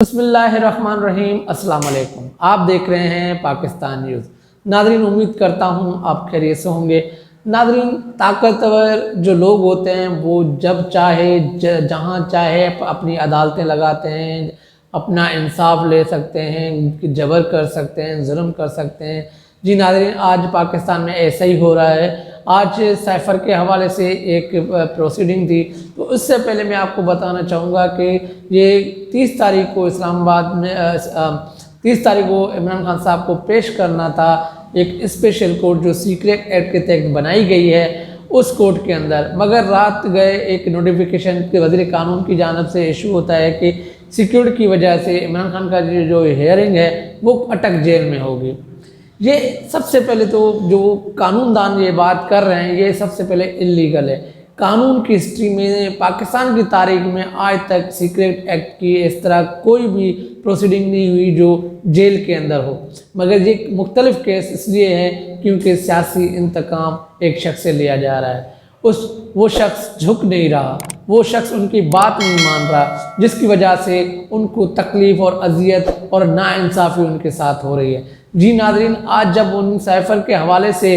बिस्मिल्लाहिर्रहमानिर्रहीम। अस्सलाम वालेकुम। आप देख रहे हैं पाकिस्तान न्यूज़। नादरीन, उम्मीद करता हूँ आप खैरियत से होंगे। नादरीन, ताकतवर जो लोग होते हैं वो जब चाहे जहाँ चाहे अपनी अदालतें लगाते हैं, अपना इंसाफ ले सकते हैं, जबर कर सकते हैं, जुल्म कर सकते हैं। जी नादरीन, आज पाकिस्तान में ऐसा ही हो रहा है। आज साइफ़र के हवाले से एक प्रोसीडिंग थी, तो उससे पहले मैं आपको बताना चाहूँगा कि ये 30 तारीख को इस्लामाबाद में 30 तारीख को इमरान खान साहब को पेश करना था एक स्पेशल कोर्ट जो सीक्रेट एक्ट के तहत बनाई गई है उस कोर्ट के अंदर। मगर रात गए एक नोटिफिकेशन के वज़ीर कानून की जानिब से इशू होता है कि सिक्योरिटी की वजह से इमरान खान का जो हियरिंग है वो अटक जेल में होगी। ये सबसे पहले तो जो कानूनदान ये बात कर रहे हैं ये सबसे पहले इलीगल है। कानून की हिस्ट्री में पाकिस्तान की तारीख में आज तक सीक्रेट एक्ट की इस तरह कोई भी प्रोसीडिंग नहीं हुई जो जेल के अंदर हो। मगर ये मुख्तलिफ केस इसलिए है क्योंकि सियासी इंतकाम एक शख्स से लिया जा रहा है। वो शख्स झुक नहीं रहा, वो शख्स उनकी बात नहीं मान रहा, जिसकी वजह से उनको तकलीफ़ और अजियत और नाइंसाफ़ी उनके साथ हो रही है। जी नादरीन, आज जब उन साइफ़र के हवाले से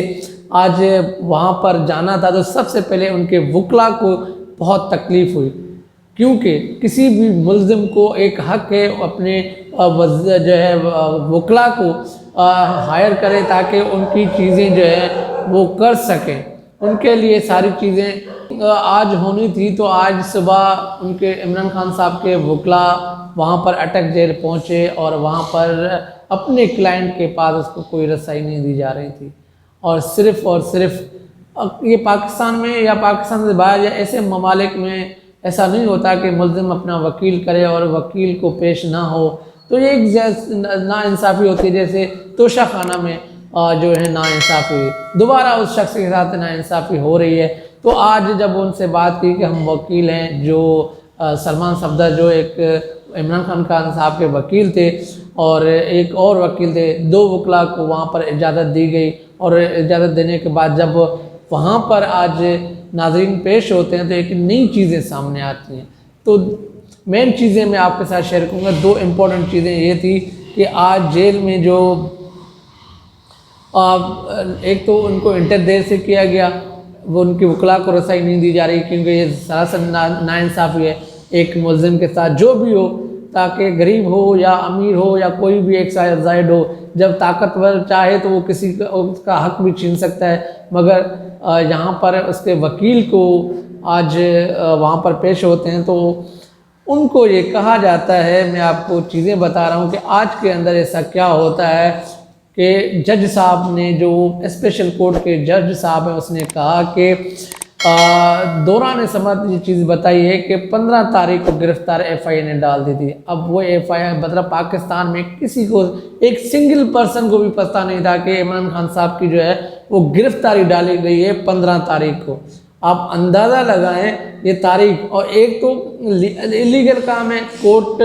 आज वहाँ पर जाना था तो सबसे पहले उनके वकला को बहुत तकलीफ़ हुई, क्योंकि किसी भी मुल्ज़िम को एक हक़ है अपने जो है वकला को हायर करे ताकि उनकी चीज़ें जो है वो कर सकें। उनके लिए सारी चीज़ें आज होनी थी, तो आज सुबह उनके इमरान खान साहब के वकला वहाँ पर अटक जेल पहुँचे और वहाँ पर अपने क्लाइंट के पास उसको कोई रसाई नहीं दी जा रही थी। और सिर्फ ये पाकिस्तान में या पाकिस्तान से बाहर या ऐसे ममालिक में ऐसा नहीं होता कि मुल्ज़िम अपना वकील करे और वकील को पेश ना हो, तो ये एक नाइंसाफ़ी होती है। जैसे तोशा खाना में जो है नाइंसाफ़ी हुई, दोबारा उस शख्स के साथ नाइंसाफ़ी हो रही है। तो आज जब उनसे बात की कि हम वकील हैं, जो सलमान सफदर जो एक इमरान खान साहब के वकील थे और एक और वकील थे, दो वकला को वहाँ पर इजाज़त दी गई और इजाज़त देने के बाद जब वहाँ पर आज नाज़रीन पेश होते हैं तो एक नई चीज़ें सामने आती हैं। तो मेन चीज़ें मैं आपके साथ शेयर करूँगा। दो इम्पोर्टेंट चीज़ें ये थी कि आज जेल में जो एक तो उनको इंटर देर से किया गया, वो उनकी वकला को रसाई नहीं दी जा रही क्योंकि ये सरासर नाइंसाफ़ी है एक मुल्ज़िम के साथ, जो भी हो, ताकि गरीब हो या अमीर हो या कोई भी एक जायद हो, जब ताकतवर चाहे तो वो किसी का उसका हक़ भी छीन सकता है। मगर यहाँ पर उसके वकील को आज वहाँ पर पेश होते हैं तो उनको ये कहा जाता है, मैं आपको चीज़ें बता रहा हूँ कि आज के अंदर ऐसा क्या होता है कि जज साहब ने, जो स्पेशल कोर्ट के जज साहब हैं, उसने कहा कि दौरान समझ ये चीज़ बताई है कि 15 तारीख को गिरफ्तार FIA ने डाल दी थी। अब वो FIA मतलब पाकिस्तान में किसी को, एक सिंगल पर्सन को भी पता नहीं था कि इमरान खान साहब की जो है वो गिरफ्तारी डाली गई है 15 तारीख को। आप अंदाज़ा लगाएं ये तारीख। और एक तो इलीगल काम है, कोर्ट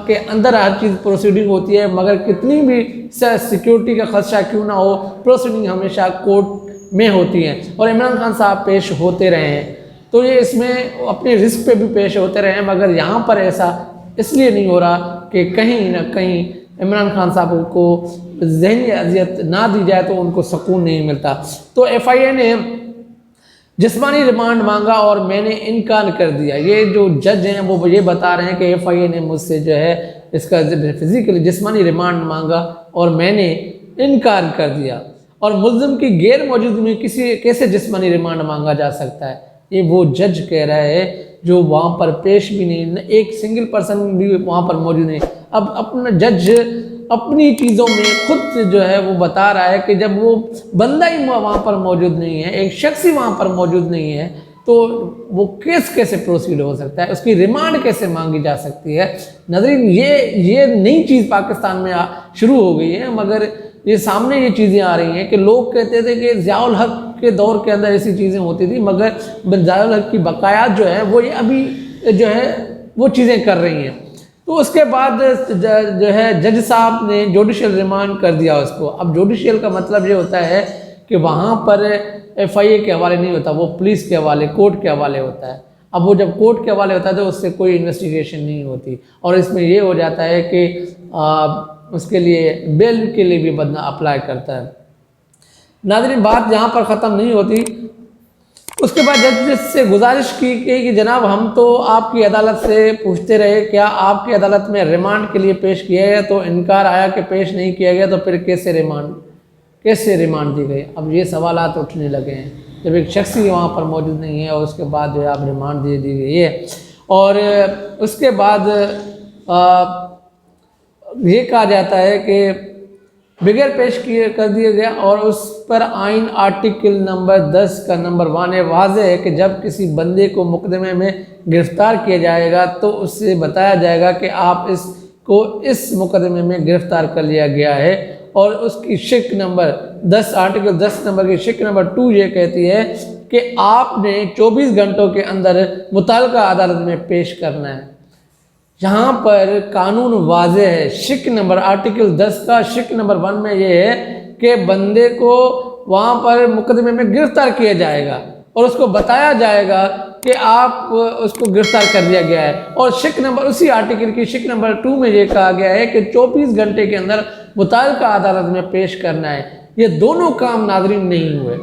के अंदर हर चीज़ प्रोसीडिंग होती है, मगर कितनी भी सिक्योरिटी का खदशा क्यों ना हो, प्रोसीडिंग हमेशा कोर्ट में होती हैं और इमरान खान साहब पेश होते रहे हैं। तो ये इसमें अपने रिस्क पे भी पेश होते रहे हैं, मगर यहाँ पर ऐसा इसलिए नहीं हो रहा कि कहीं ना कहीं इमरान खान साहब को ज़हनी अजियत ना दी जाए तो उनको सुकून नहीं मिलता। तो FIA ने जिस्मानी रिमांड मांगा और मैंने इनकार कर दिया। ये जो जज हैं वो ये बता रहे हैं कि FIA ने मुझसे जो है इसका फिज़िकली जिस्मानी रिमांड मांगा और मैंने इनकार कर दिया। और मुल्ज़िम की गैर मौजूदगी में कैसे जिस्मानी रिमांड मांगा जा सकता है, ये वो जज कह रहा है जो वहाँ पर पेश भी नहीं, एक सिंगल पर्सन भी वहाँ पर मौजूद नहीं। अब अपना जज अपनी चीज़ों में खुद जो है वो बता रहा है कि जब वो बंदा ही वहाँ पर मौजूद नहीं है, एक शख्स ही वहाँ पर मौजूद नहीं है, तो वो केस कैसे प्रोसीड हो सकता है, उसकी रिमांड कैसे मांगी जा सकती है। नाज़रीन, ये नई चीज़ पाकिस्तान में शुरू हो गई है, मगर ये सामने ये चीज़ें आ रही हैं कि लोग कहते थे कि ज़ियाउल हक के दौर के अंदर ऐसी चीज़ें होती थी, मगर ज़ियाउल हक की बकायात जो है वो ये अभी जो है वो चीज़ें कर रही हैं। तो उसके बाद जो है जज साहब ने जुडिशल रिमांड कर दिया उसको। अब जुडिशल का मतलब ये होता है कि वहाँ पर FIA के हवाले नहीं होता, वो पुलिस के हवाले, कोर्ट के हवाले होता है। अब वो जब कोर्ट के हवाले होता है तो उससे कोई इन्वेस्टिगेशन नहीं होती, और इसमें ये हो जाता है कि उसके लिए बेल के लिए भी बंदा अप्लाई करता है। नाज़रीन, बात यहाँ पर ख़त्म नहीं होती। उसके बाद जज से गुजारिश की गई कि जनाब, हम तो आपकी अदालत से पूछते रहे क्या आपकी अदालत में रिमांड के लिए पेश किया गया, तो इनकार आया कि पेश नहीं किया गया, तो फिर कैसे रिमांड दी गई। अब ये सवालात उठने लगे हैं जब एक शख्स ही वहाँ पर मौजूद नहीं है और उसके बाद जो है आप रिमांड दे दी गई है। और उसके बाद ये कहा जाता है कि बगैर पेश किए कर दिया गया, और उस पर आइन आर्टिकल नंबर 10 का नंबर 1 वाज़ेह है कि जब किसी बंदे को मुकदमे में गिरफ़्तार किया जाएगा तो उससे बताया जाएगा कि आप इसको इस मुकदमे में गिरफ़्तार कर लिया गया है, और उसकी शिक नंबर 10 आर्टिकल 10 नंबर की शिक नंबर 2 ये कहती है कि आपने 24 घंटों के अंदर मुतल्लिका अदालत में पेश करना है। यहाँ पर कानून वाज़ेह है। शिक नंबर आर्टिकल 10 का शिक नंबर 1 में ये है कि बंदे को वहाँ पर मुकदमे में गिरफ़्तार किया जाएगा और उसको बताया जाएगा कि आप उसको गिरफ़्तार कर दिया गया है। और शिक नंबर उसी आर्टिकल की शिक नंबर 2 में ये कहा गया है कि 24 घंटे के अंदर मुतल्लिका अदालत में पेश करना है। ये दोनों काम नाज़रीन नहीं हुए,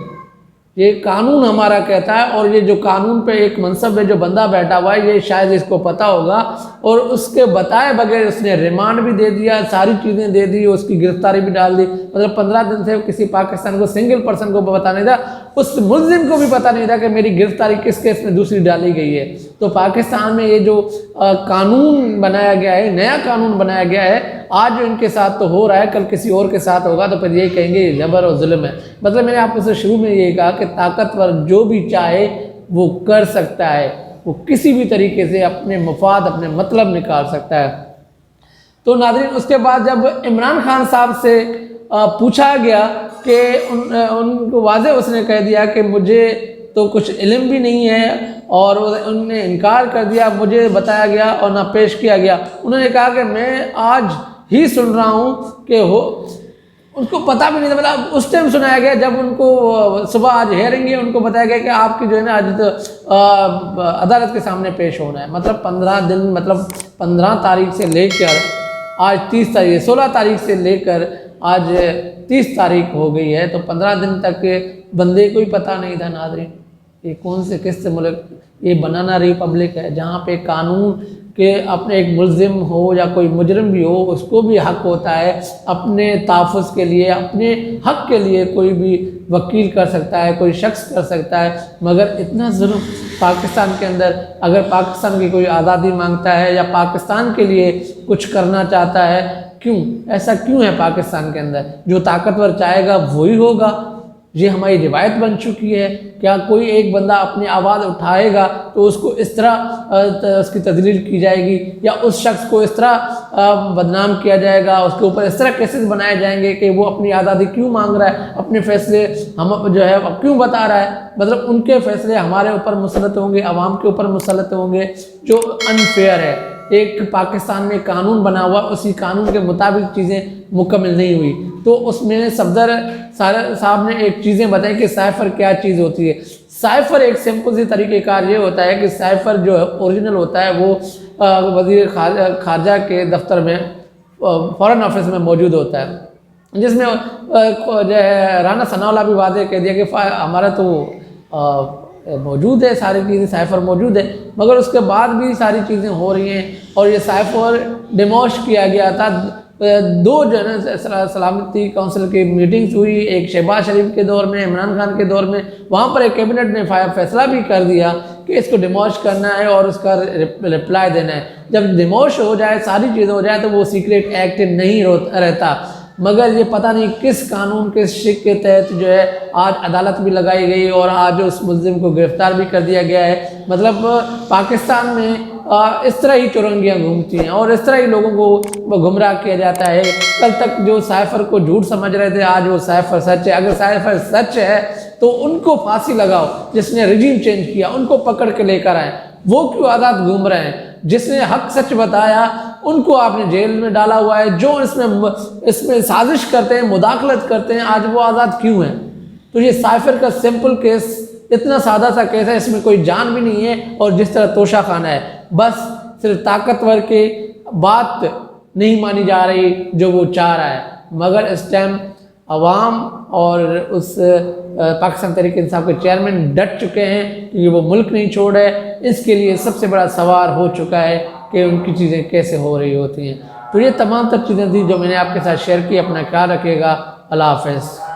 ये कानून हमारा कहता है। और ये जो कानून पे एक मनसब है जो बंदा बैठा हुआ है, ये शायद इसको पता होगा, और उसके बताए बगैर उसने रिमांड भी दे दिया, सारी चीज़ें दे दी, उसकी गिरफ्तारी भी डाल दी। मतलब 15 दिन से किसी पाकिस्तान को सिंगल पर्सन को पता नहीं था, उस मुल्ज़िम को भी पता नहीं था कि मेरी गिरफ्तारी किस केस में दूसरी डाली गई है। तो पाकिस्तान में ये जो कानून बनाया गया है, नया कानून बनाया गया है, आज जो इनके साथ तो हो रहा है, कल किसी और के साथ होगा तो फिर ये कहेंगे जबर और जुल्म है। मतलब मैंने आपको से शुरू में ये कहा कि ताकतवर जो भी चाहे वो कर सकता है, वो किसी भी तरीके से अपने मफाद, अपने मतलब निकाल सकता है। तो नाज़रीन, उसके बाद जब इमरान खान साहब से पूछा गया कि उनको वाज़ेह उसने कह दिया कि मुझे तो कुछ इल्म भी नहीं है, और उन्होंने इनकार कर दिया, मुझे बताया गया और ना पेश किया गया। उन्होंने कहा कि मैं आज ही सुन रहा हूँ कि हो, उनको पता भी नहीं था। मतलब उस टाइम सुनाया गया जब उनको सुबह आज हेयरिंग है, उनको बताया गया कि आपकी जो है ना आज तो अदालत के सामने पेश होना है। मतलब 15 दिन, मतलब 15 तारीख से लेकर आज 30 तारीख, 16 तारीख से लेकर आज 30 तारीख हो गई है, तो 15 दिन तक बंदे को ही पता नहीं था। नाज़रीन, ये कौन से किस मुल्क, ये बनाना रिपब्लिक है जहाँ पे कानून के अपने एक मुल्ज़िम हो या कोई मुजरिम भी हो, उसको भी हक़ होता है अपने तहफ़्फ़ुज़ के लिए, अपने हक़ के लिए कोई भी वकील कर सकता है, कोई शख्स कर सकता है। मगर इतना जुल्म पाकिस्तान के अंदर, अगर पाकिस्तान की कोई आज़ादी मांगता है या पाकिस्तान के लिए कुछ करना चाहता है, क्यों ऐसा क्यों है पाकिस्तान के अंदर? जो ताकतवर चाहेगा वही होगा, ये हमारी रिवायत बन चुकी है। क्या कोई एक बंदा अपनी आवाज़ उठाएगा तो उसको इस तरह उसकी तजलील की जाएगी, या उस शख्स को इस तरह बदनाम किया जाएगा, उसके ऊपर इस तरह केसेस बनाए जाएंगे कि वो अपनी आज़ादी क्यों मांग रहा है, अपने फैसले हम जो है क्यों बता रहा है। मतलब उनके फैसले हमारे ऊपर मुसलत होंगे, आवाम के ऊपर मुसलत होंगे, जो अनफेयर है। एक पाकिस्तान में कानून बना हुआ, उसी कानून के मुताबिक चीज़ें मुकम्मल नहीं हुई, तो उसमें सफदर साहब ने एक चीज़ें बताई कि साइफ़र क्या चीज़ होती है। साइफ़र एक सिंपल सी तरीक़ेकार ये होता है कि साइफ़र जो है ओरिजिनल होता है वो वज़ीर ख़ारजा के दफ्तर में, फ़ॉरेन ऑफिस में मौजूद होता है, जिसमें जो है राना सनाउल्लाह भी वादे कह दिया कि हमारा तो मौजूद है, सारी चीज़ें साइफ़र मौजूद है, मगर उसके बाद भी सारी चीज़ें हो रही हैं। और ये साइफ़र डिमोश किया गया था। 2 जो है सलामती काउंसिल की मीटिंग्स हुई, एक शहबाज शरीफ के दौर में, इमरान खान के दौर में। वहाँ पर एक कैबिनेट ने फैसला भी कर दिया कि इसको डिमोश करना है और उसका रिप्लाई देना है। जब डिमोश हो जाए, सारी चीज़ें हो जाए, तो वो सीक्रेट एक्ट नहीं रहता। मगर ये पता नहीं किस कानून के शिक के तहत जो है आज अदालत भी लगाई गई और आज उस मुल्ज़िम को गिरफ़्तार भी कर दिया गया है। मतलब पाकिस्तान में इस तरह ही चुरंगियाँ घूमती हैं और इस तरह ही लोगों को गुमराह किया जाता है। कल तक जो साइफ़र को झूठ समझ रहे थे, आज वो साइफ़र सच है। अगर साइफ़र सच है तो उनको फांसी लगाओ, जिसने रिजीम चेंज किया उनको पकड़ के लेकर आए। वो क्यों आज़ाद घूम रहे हैं? जिसने हक सच बताया उनको आपने जेल में डाला हुआ है। जो इसमें साजिश करते हैं, मुदाखलत करते हैं, आज वो आज़ाद क्यों हैं? तो ये साइफ़र का सिंपल केस इतना सादा सा केस है, इसमें कोई जान भी नहीं है और जिस तरह तोशा खाना है, बस सिर्फ ताकतवर के बात नहीं मानी जा रही जो वो चाह रहा है। मगर इस टाइम अवाम और उस पाकिस्तान तहरीक इंसाफ के चेयरमैन डट चुके हैं कि वो मुल्क नहीं छोड़ रहे। इसके लिए सबसे बड़ा सवाल हो चुका है कि उनकी चीज़ें कैसे हो रही होती हैं। तो ये तमाम तर चीज़ें थी जो मैंने आपके साथ शेयर की। अपना ख्याल रखिएगा। अल्लाह हाफ़िज़।